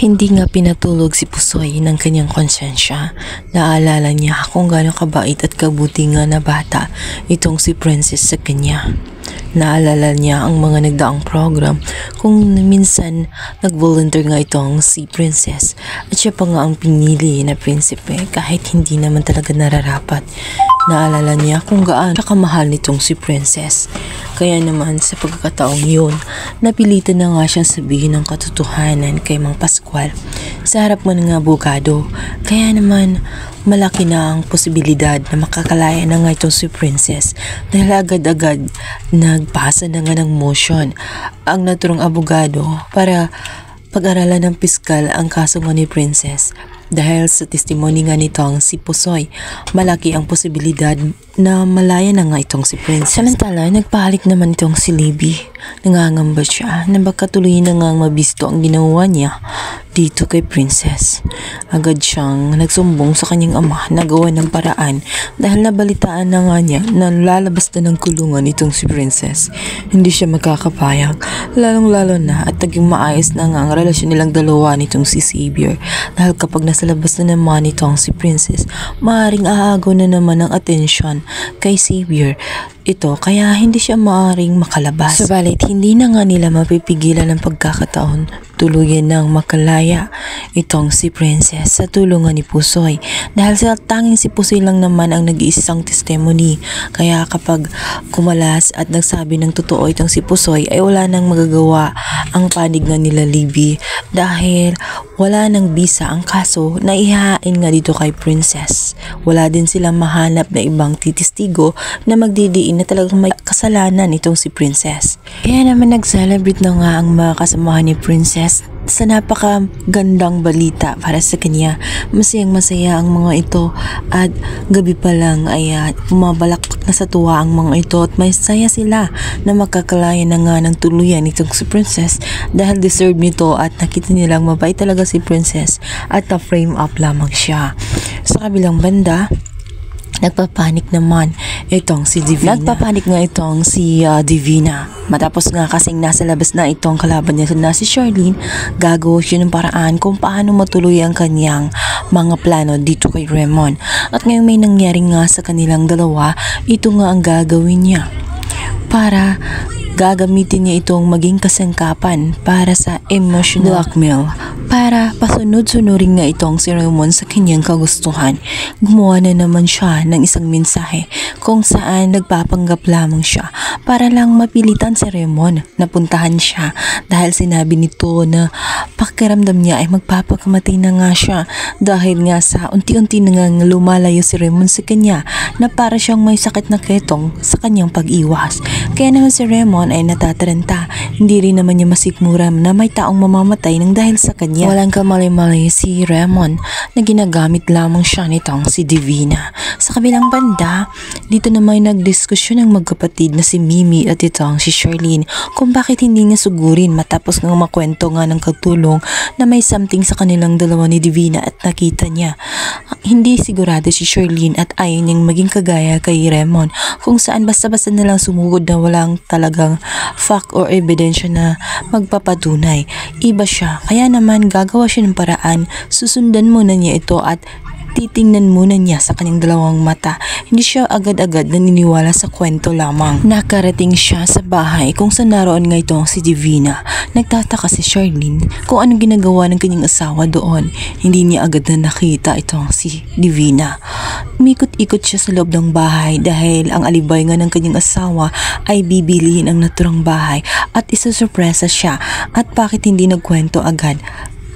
Hindi nga pinatulog si Pusoy ng kanyang konsensya. Naalala niya kung gaano kabait at kabuti nga na bata itong si Princess sa kanya. Naalala niya ang mga nagdaang program kung minsan nag-volunteer nga itong si Princess at siya pa nga ang pinili na prinsipe kahit hindi naman talaga nararapat. Naalala niya kung gaano kamahal nitong si Princess. Kaya naman sa pagkakataong yun, napilitan na nga siyang sabihin ng katotohanan kay Mang Pascual sa harap ng abogado. Kaya naman malaki na ang posibilidad na makakalaya na nga itong si Princess dahil agad-agad nagpasa na nga ng motion ang naturang abogado para pag-aralan ng piskal ang kaso nga ni Princess. Dahil sa testimony nga nitong si Pusoy, malaki ang posibilidad na malaya na nga itong si Princess. Samantala, nagpahalik naman itong si Libby. Nangangamba siya na baka tuloy na nga mabisto ang ginawa niya dito kay Princess. Agad siyang nagsumbong sa kanyang ama na gawa ng paraan dahil nabalitaan na nga niya na lalabas na ng kulungan itong si Princess. Hindi siya magkakapayag, lalong-lalo na at naging maayos na nga ang relasyon nilang dalawa nitong si Xavier dahil kapag nasa labas na naman itong si Princess, maaaring aagaw na naman ang atensyon kay Xavier ito kaya hindi siya maaaring makalabas. Subalit hindi na nga nila mapipigilan ang pagkakataon tuluyan ng makalaya itong si Princess sa tulungan ni Pusoy dahil sa tanging si Pusoy lang naman ang nag-iisang testimony. Kaya kapag kumalas at nagsabi ng totoo itong si Pusoy ay wala nang magagawa ang panig nga nila Libby dahil wala nang bisa ang kaso na ihahain nga dito kay Princess. Wala din silang mahanap na ibang titistigo na magdidiin na talagang may kasalanan itong si Princess. Kaya naman nag-celebrate na nga ang mga kasamahan ni Princess sa napakagandang balita para sa kanya. Masayang-masaya ang mga ito at gabi pa lang ay bumabalakpak na sa tuwa ang mga ito at may saya sila na magkakalaya na nga ng tuluyan itong si Princess dahil deserve nito at nakita nilang mabait talaga si Princess at na-frame up lamang siya. Sa kabilang banda, nagpapanik naman itong si Divina. Nagpapanik nga itong si Divina. Matapos nga kasing nasa labas na itong kalaban niya na si Charlene, gagawa siya ng paraan kung paano matuloy ang kanyang mga plano dito kay Raymond. At ngayon may nangyari nga sa kanilang dalawa, ito nga ang gagawin niya para gagamitin niya itong maging kasangkapan para sa emotional blackmail para pasunod-sunurin nga itong si Raymond sa kanyang kagustuhan. Gumawa na naman siya ng isang mensahe kung saan nagpapanggap lamang siya para lang mapilitan si Raymond na puntahan siya dahil sinabi nito na pakiramdam niya ay magpapakamatay na nga siya dahil nga sa unti-unti na nga lumalayo si Raymond sa kanya na para siyang may sakit na ketong sa kanyang pag-iwas. Kaya naman si Raymond ay natataranta. Hindi rin naman niya masikmura na may taong mamamatay nang dahil sa kanya. Walang kamali-mali si Raymond na ginagamit lamang siya nitong si Divina. Sa kabilang banda, dito naman nagdiskusyon ng magkapatid na si Mimi at itong si Charlene kung bakit hindi niya sugurin matapos ng makwento nga ng katulong na may something sa kanilang dalawa ni Divina at nakita niya. Hindi sigurado si Charlene at ayaw niyang maging kagaya kay Raymond kung saan basta-basta nalang sumugod na walang talagang fact or ebidensya na magpapatunay. Iba siya, kaya naman gagawa siya ng paraan, susundan muna niya ito at titingnan muna niya sa kanyang dalawang mata. Hindi siya agad-agad naniniwala sa kwento lamang. Nakarating siya sa bahay kung saan naroon nga itong si Divina. Nagtataka si Charlene kung anong ginagawa ng kanyang asawa doon. Hindi niya agad na nakita itong si Divina. Umikot-ikot siya sa loob ng bahay dahil ang alibay nga ng kanyang asawa ay bibilihin ang naturang bahay at isusurpresa siya at bakit hindi nagkwento agad.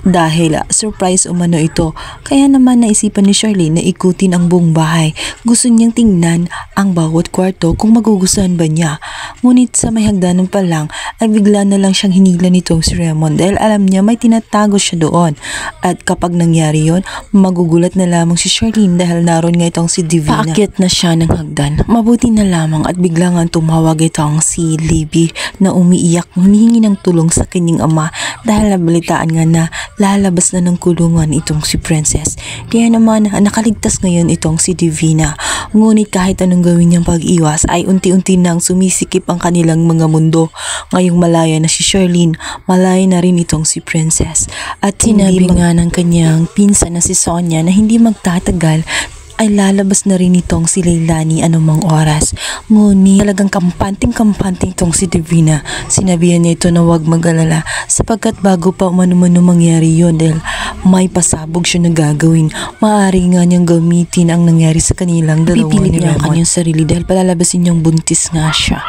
Dahil surprise umano ito, kaya naman naisipan ni Charlene na ikutin ang buong bahay. Gusto niyang tingnan ang bawat kwarto kung magugustuhan ba niya. Ngunit sa may hagdanan pa lang ay bigla na lang siyang hinila nitong si Raymond dahil alam niya may tinatago siya doon. At kapag nangyari yon, magugulat na lamang si Charlene dahil naroon nga itong si Divina. Paakyat na siya ng hagdan. Mabuti na lamang at bigla nga tumawag itong si Libby na umiiyak, humihingi ng tulong sa kanyang ama dahil nabalitaan nga na lalabas na ng kulungan itong si Princess. Kaya naman nakaligtas ngayon itong si Divina. Ngunit kahit anong gawin niyang pag-iwas ay unti-unti nang sumisikip ang kanilang mga mundo. Ngayong malaya na si Charlene, malaya na rin itong si Princess. At sinabi nga ng kanyang pinsan na si Sonia na hindi magtatagal ay lalabas na rin itong si Leilani anumang oras. Ngunit talagang kampanting-kampanting itong si Divina. Sinabihan niya ito na huwag mag-alala sapagkat bago pa umano-mano mangyari yun dahil may pasabog siya na gagawin. Maaari nga niyang gamitin ang nangyari sa kanilang dalawang ni Raymond. Pipilit niya ang kanyang sarili dahil palalabasin niyang buntis nga siya.